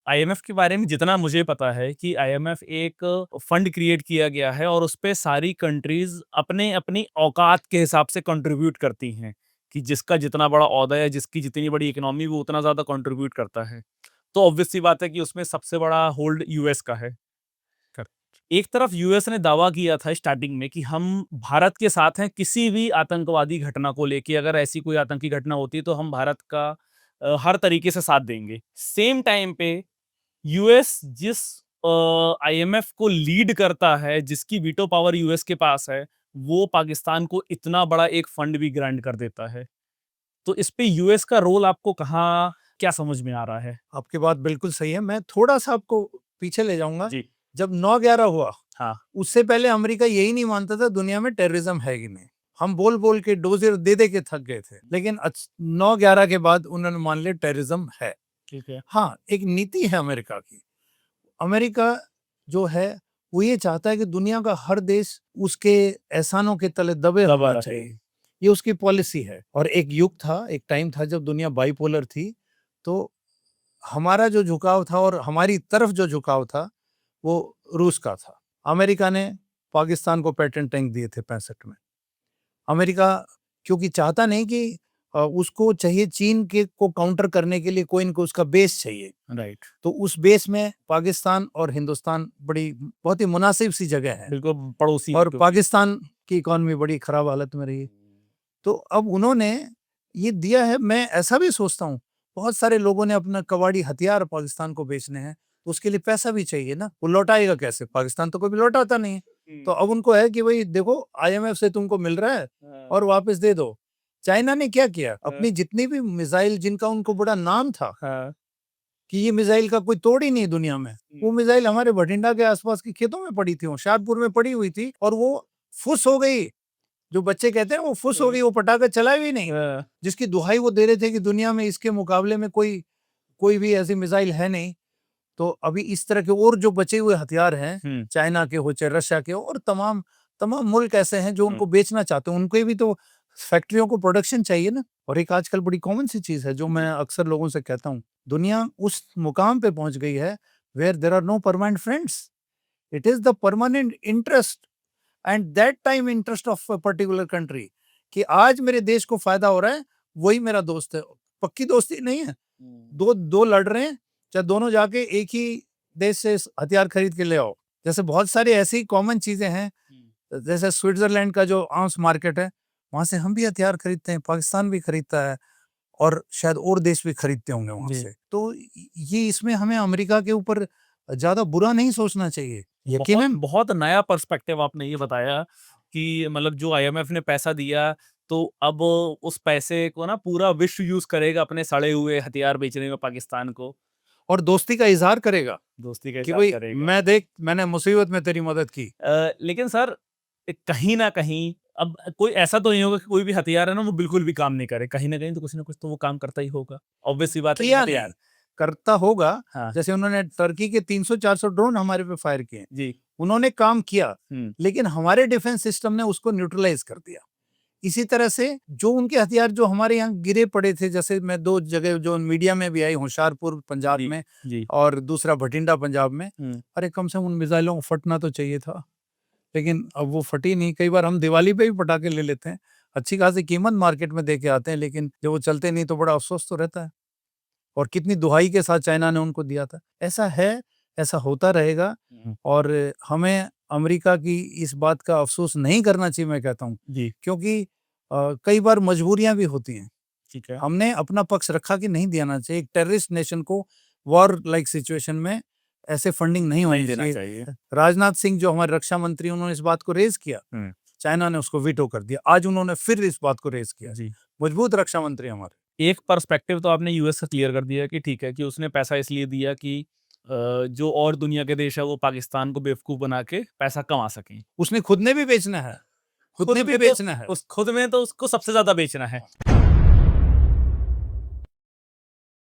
IMF के बारे में जितना मुझे पता है कि आईएमएफ एक फंड क्रिएट किया गया है और उसपे सारी कंट्रीज अपने अपनी औकात के हिसाब से कंट्रीब्यूट करती हैं कि जिसका जितना बड़ा ओहदा है, जिसकी जितनी बड़ी इकोनॉमी, वो उतना ज़्यादा कंट्रीब्यूट करता है। तो ऑब्वियस सी बात है कि उसमें सबसे बड़ा होल्ड यूएस का है। एक तरफ यूएस ने दावा किया था स्टार्टिंग में कि हम भारत के साथ हैं किसी भी आतंकवादी घटना को लेके, अगर ऐसी कोई आतंकी घटना होती है तो हम भारत का हर तरीके से साथ देंगे। सेम टाइम पे यूएस जिस आईएमएफ को लीड करता है, जिसकी वीटो पावर यूएस के पास है, वो पाकिस्तान को इतना बड़ा एक फंड भी ग्रांट कर देता है। तो इस पे यूएस का रोल आपको कहाँ क्या समझ में आ रहा है? आपकी बात बिल्कुल सही है। मैं थोड़ा-सा आपको पीछे ले जाऊँगा। जी। जब 9/11 हुआ, हाँ। उससे पहले अमेरिका यही नहीं मानता था दुनिया में टेररिज्म है कि नहीं। हम बोल-बोल के डोज़र दे-दे के थक गए थे। लेकिन 9/11 के बाद उन्होंने मान लिया टेररिज्म है। ठीक है। हाँ, एक नीति है अमेरिका की। अमेरिका जो है वो ये चाहता है कि दुनिया का हर देश उसके एहसानों के तले दबे दबा होना रहे। चाहिए। ये उसकी पॉलिसी है। और एक युग था, एक टाइम था जब दुनिया बाइपोलर थी, तो हमारा जो झुकाव था और हमारी तरफ जो झुकाव था, वो रूस का था। अमेरिका ने पाकिस्तान को पेटेंट टैंक दिए थे 65 में। अमेरिका क्योंकि चाहता नहीं कि उसको चाहिए चीन के को काउंटर करने के लिए कोई इनको उसका बेस चाहिए। राइट। तो उस बेस में पाकिस्तान और हिंदुस्तान बड़ी बहुत ही मुनासिब सी जगह है। बिल्कुल पड़ोसी और क्योंकि पाकिस्तान की इकोनॉमी बड़ी खराब हालत में रही है। तो अब उन्होंने ये दिया है। मैं ऐसा भी सोचता हूँ, बहुत सारे लोगों ने अपना कबाड़ी हथियार पाकिस्तान को बेचने हैं, तो उसके लिए पैसा भी चाहिए ना, वो लौटाएगा कैसे? पाकिस्तान तो कभी लौटाता नहीं है। तो अब उनको है कि भाई देखो, आईएमएफ से तुमको मिल रहा है और वापस दे दो। चाइना ने क्या किया? अपनी जितनी भी मिसाइल जिनका उनको बड़ा नाम था हाँ। कि ये मिसाइल का कोई तोड़ ही नहीं दुनिया में, वो मिसाइल हमारे भटिंडा के आसपास के खेतों में पड़ी थी, होशियारपुर में पड़ी हुई थी, और वो फुस हो गई। जो बच्चे कहते हैं वो फुस हो गई, वो पटाखा चला भी नहीं। जिसकी दुहाई वो दे रहे थे कि दुनिया में इसके मुकाबले में कोई कोई भी ऐसी मिसाइल है नहीं। तो अभी इस तरह के और जो बचे हुए हथियार हैं, चाइना के हो चाहे रशिया के हो, और तमाम तमाम मुल्क ऐसे हैं जो उनको बेचना चाहते हैं। उनके भी तो फैक्ट्रियों को प्रोडक्शन चाहिए ना। और एक आजकल बड़ी कॉमन सी चीज है जो मैं अक्सर लोगों से कहता हूँ, दुनिया उस मुकाम पे पहुंच गई है where there are no permanent friends, it is the permanent interest and that time interest of a particular country, कि आज मेरे देश को फायदा हो रहा है, वही मेरा दोस्त है। पक्की दोस्ती नहीं है। दो दो लड़ रहे हैं, चाहे दोनों जाके एक ही देश से हथियार खरीद के ले आओ। जैसे बहुत सारी ऐसी कॉमन चीजें हैं, जैसे स्विट्जरलैंड का जो आर्म्स मार्केट है, वहां से हम भी हथियार खरीदते हैं, पाकिस्तान भी खरीदता है, और शायद और देश भी खरीदते होंगे वहां से। तो ये इसमें हमें अमेरिका के ऊपर ज्यादा बुरा नहीं सोचना चाहिए। बहुत यकीनन बहुत नया पर्सपेक्टिव आपने ये बताया कि मतलब जो आईएमएफ ने पैसा दिया, तो अब उस पैसे को ना पूरा विश्व यूज करेगा अपने सड़े हुए हथियार बेचने में पाकिस्तान को। और दोस्ती का इजहार करेगा दोस्ती का कि इज़हार भाई करेगा। मैं देख, मैंने मुसीबत में तेरी मदद की। लेकिन सर कहीं न कहीं अब कोई ऐसा तो नहीं होगा कि कोई भी हथियार है ना वो बिल्कुल भी काम नहीं करे। कहीं न कहीं तो कुछ न कुछ तो वो काम करता ही होगा। ऑब्वियस सी बात है कि किया हथियार। नहीं, करता होगा। हाँ। जैसे उन्होंने टर्की के 300-400 ड्रोन हमारे पे फायर किए, जी। उन्होंने काम किया, हुँ। लेकिन हमारे डिफेंस सिस्टम ने उसको न्यूट्रलाइज कर दिया। इसी तरह से जो उनके हथियार जो हमारे यहाँ गिरे पड़े थे, जैसे मैं 2 जगह जो मीडिया में भी आई, होशियारपुर पंजाब जी, में जी। और दूसरा भटिंडा पंजाब में। हुँ। अरे कम से कम उन मिसाइलों को फटना तो चाहिए था, लेकिन अब वो फटी नहीं। कई बार हम दिवाली पे भी पटाखे ले लेते हैं, अच्छी खासी कीमत मार्केट में दे के आते हैं, लेकिन जब वो चलते नहीं तो बड़ा अफ़सोस तो रहता है। और कितनी दुहाई के साथ चाइना ने उनको दिया था। ऐसा है, ऐसा होता रहेगा, हुँ। और हमें अमेरिका की इस बात का अफ़सोस नहीं करना चाहिए, मैं कहता हूँ। जी। क्योंकि कई बार मजबूरियाँ भी होती हैं। ठीक है। हमने अपना पक्ष रखा कि नहीं देना चाहिए। एक टेररिस्ट नेशन को वॉर लाइक सिचुएशन में ऐसे फंडिंग नहीं नहीं होनी देना चाहिए। चाहिए। राजनाथ सिंह जो हमारे रक्षा मंत्री, उन्होंने इस बात को रेज़ किया। हुँ। चाइना ने उसको वीटो कर दिया। आज उन्होंने फिर इस बात को रेज़ किया। जी। मजबूत रक्षा मंत्री हमारे। एक पर्सपेक्टिव तो आपने यूएस का क्लियर कर दिया कि ठीक है कि उसने पैसा इसलिए दिया कि जो और दुनिया के देश है वो पाकिस्तान को बेवकूफ़ बना के पैसा कमा सकें। उसने खुद ने भी बेचना है, खुद खुद ने भी में तो बेचना है। खुद में तो उसको सबसे ज़्यादा बेचना है।